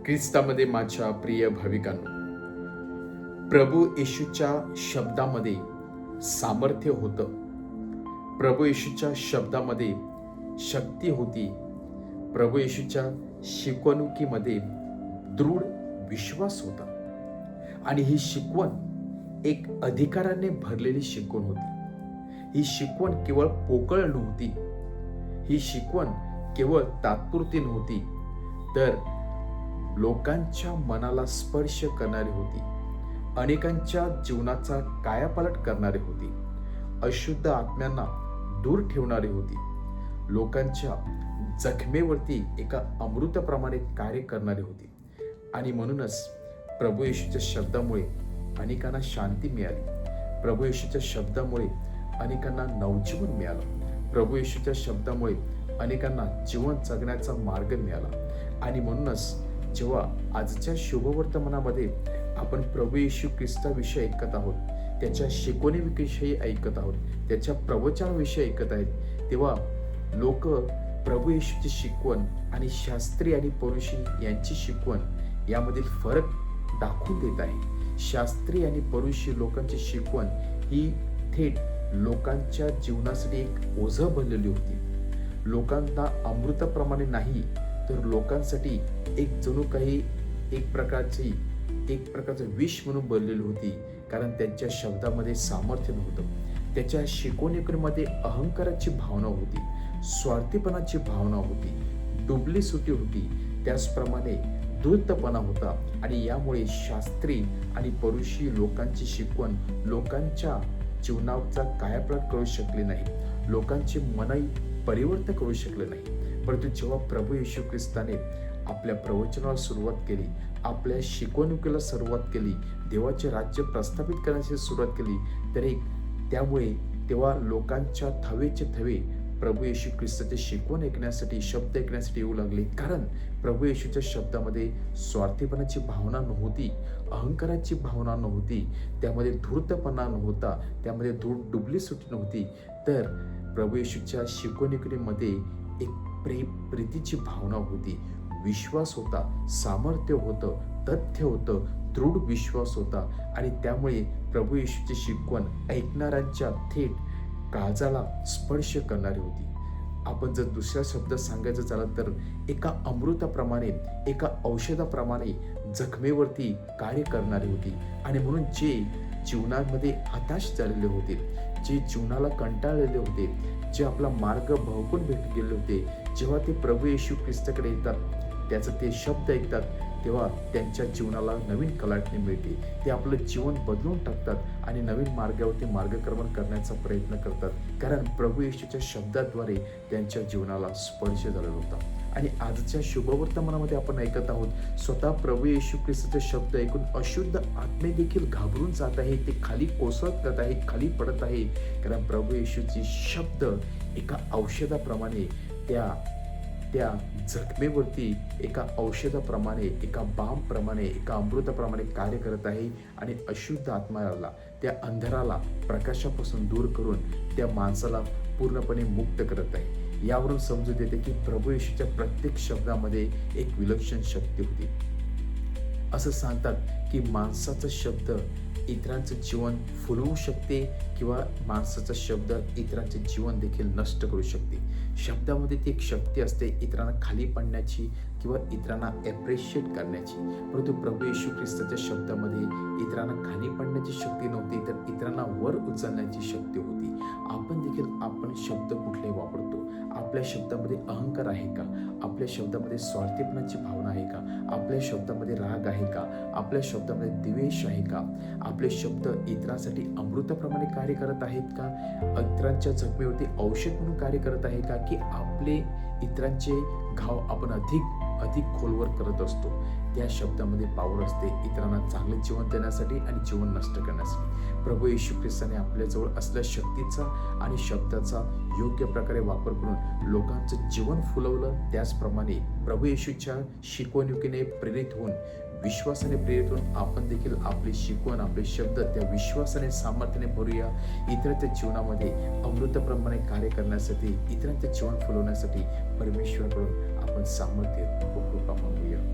ख्रिस्तामध्ये माझ्या प्रिय भाविकांनो, प्रभू येशूच्या शब्दामध्ये सामर्थ्य होतं. प्रभू येशूच्या शब्दामध्ये शक्ती होती. प्रभू येशूच्या शिकवणुकीमध्ये दृढ विश्वास होता. आणि ही शिकवण एक अधिकाराने भरलेली शिकवण होती. ही शिकवण केवळ पोकळ नव्हती. ही शिकवण केवळ तात्पुरती नव्हती, तर लोकांच्या मनाला स्पर्श करणारी होती. अनेकांच्या जीवनाचा कायापालट करणारी होती. अशुद्ध आत्म्यांना दूर ठेवणारी होती. लोकांच्या जखमेवरती एका अमृताप्रमाणे कार्य करणारी होती. आणि म्हणूनच प्रभू येशूच्या शब्दामुळे अनेकांना शांती मिळाली. प्रभू येशूच्या शब्दामुळे अनेकांना नवजीवन मिळालं. प्रभू येशूच्या शब्दामुळे अनेकांना जीवन जगण्याचा मार्ग मिळाला. आणि म्हणूनच जेव्हा आजच्या शुभवर्तमानामध्ये आपण प्रभू येशू ख्रिस्ताविषयी ऐकत आहोत, त्याच्या शिकवणीविषयी ऐकत आहोत, त्याच्या प्रवचनाविषयी ऐकत आहेत, तेव्हा लोक प्रभू येशूची शिकवण आणि शास्त्री आणि परुषी यांची शिकवण यामधील फरक दाखवून देत आहे. शास्त्री आणि परुषी लोकांची शिकवण ही थेट लोकांच्या जीवनासाठी एक ओझं बनलेली होती. लोकांना अमृताप्रमाणे नाही, तर लोकांसाठी एक जणू काही एक प्रकारचं विष म्हणून बनलेली होती. कारण त्यांच्या शब्दामध्ये सामर्थ्य नव्हतं. त्याच्या शिकवणीमध्ये अहंकाराची भावना होती, स्वार्थीपणाची भावना होती, डुबलीसुटी होती, त्याचप्रमाणे धूर्तपणा होता. आणि यामुळे शास्त्री आणि परुषी लोकांची शिकवण लोकांच्या जीवनाचा कायापालट करू शकले नाही, लोकांचे मनही परिवर्तन करू शकले नाही. परंतु जेव्हा प्रभू येशू ख्रिस्ताने आपल्या प्रवचनाला सुरुवात केली, आपल्या शिकवणुकीला सुरुवात केली, देवाचे राज्य प्रस्थापित करण्याची सुरुवात केली, तरी त्यामुळे तेव्हा लोकांच्या थवेचे थवे प्रभू येशू ख्रिस्ताचे शिकवण ऐकण्यासाठी, शब्द ऐकण्यासाठी येऊ लागले. कारण प्रभू येशूच्या शब्दामध्ये स्वार्थीपणाची भावना नव्हती, अहंकाराची भावना नव्हती, त्यामध्ये धूर्तपणा नव्हता, त्यामध्ये डुबलीसुटी नव्हती, तर प्रभू येशूच्या शिकवणुकीमध्ये एक प्रीतीची भावना होती, विश्वास होता, सामर्थ्य होतं, तथ्य होतं, दृढ विश्वास होता. आणि त्यामुळे प्रभू येशूची शिकवण ऐकणाऱ्यांच्या थेट काळजाला स्पर्श करणारी होती. आपण जर दुसरा शब्द सांगायचं झालं तर एका अमृताप्रमाणे, एका औषधाप्रमाणे जखमेवरती कार्य करणारी होती. आणि म्हणून जे जीवनामध्ये हताश झालेले होते, जे जीवनाला कंटाळलेले होते, जे आपला मार्ग भोगून भेट गेले होते, जेव्हा ते प्रभू येशू ख्रिस्ताकडे येतात, त्याचं ते शब्द ऐकतात, तेव्हा त्यांच्या जीवनाला नवीन कलाटणी मिळते. ते आपलं जीवन बदलून टाकतात आणि नवीन मार्गावरती मार्गक्रमण करण्याचा प्रयत्न करतात. कारण प्रभू येशूच्या शब्दाद्वारे त्यांच्या जीवनाला स्पर्श झालेला होता. आणि आजच्या शुभवर्तमानामध्ये आपण ऐकत आहोत, स्वतः प्रभू येशू ख्रिस्ताचे शब्द ऐकून अशुद्ध आत्मे देखील घाबरून जात आहे, ते खाली कोसळत जात आहे, खाली पडत आहे. कारण प्रभू येशूचे शब्द एका औषधाप्रमाणे त्या जखमेवरती एका औषधाप्रमाणे, एका बामप्रमाणे, एका अमृताप्रमाणे कार्य करत आहे. आणि अशुद्ध आत्म्याला, त्या अंधाराला प्रकाशापासून दूर करून त्या माणसाला पूर्णपणे मुक्त करत आहे. यावरून समजून येते की प्रभू येशूच्या प्रत्येक शब्दामध्ये एक विलक्षण शक्ती होती. असं सांगतात की माणसाचा शब्द इतरांचं जीवन फुलवू शकते, किंवा माणसाचा शब्द इतरांचे जीवन देखील नष्ट करू शकते. शब्दामध्ये ती एक शक्ती असते, इतरांना खाली पडण्याची किंवा इतरांना ॲप्रिशिएट करण्याची. परंतु प्रभू येशू ख्रिस्ताच्या शब्दामध्ये इतरांना खाली पडण्याची शक्ती नव्हती, तर इतरांना वर उचलण्याची शक्ती होती. आपण शब्द कुठले वापरतो? आपल्या शब्दामध्ये अहंकार आहे का? आपल्या शब्दामध्ये स्वार्थीपणाची भावना आहे का? आपल्या शब्दामध्ये राग आहे का? आपल्या शब्दामध्ये द्वेष आहे का? आपले शब्द इतरांसाठी अमृताप्रमाणे कार्य करत आहेत का? इतरांच्या जखमेवरती औषध म्हणून कार्य करत आहे का? की आपले इतरांचे घाव आपण अधिक खोलवर करत असतो? त्या शब्दामध्ये पावर असते इतरांना चांगले जीवन देण्यासाठी आणि जीवन नष्ट करण्यासाठी. प्रभू येशू ख्रिस्ताने आपल्याजवळ असलेल्या शक्तीचा आणि शब्दाचा योग्य प्रकारे वापर करून लोकांचं जीवन फुलवलं. त्याचप्रमाणे प्रभू येशूच्या शिकवणुकीने प्रेरित होऊन, विश्वासाने प्रेरित होऊन आपण देखील आपली शिकवण, आपले शब्द त्या विश्वासाने, सामर्थ्याने भरूया. इतरांच्या जीवनामध्ये अमृताप्रमाणे कार्य करण्यासाठी, इतरांचे जीवन फुलवण्यासाठी परमेश्वराकडून आपण सामर्थ्य व कृपा मागूया.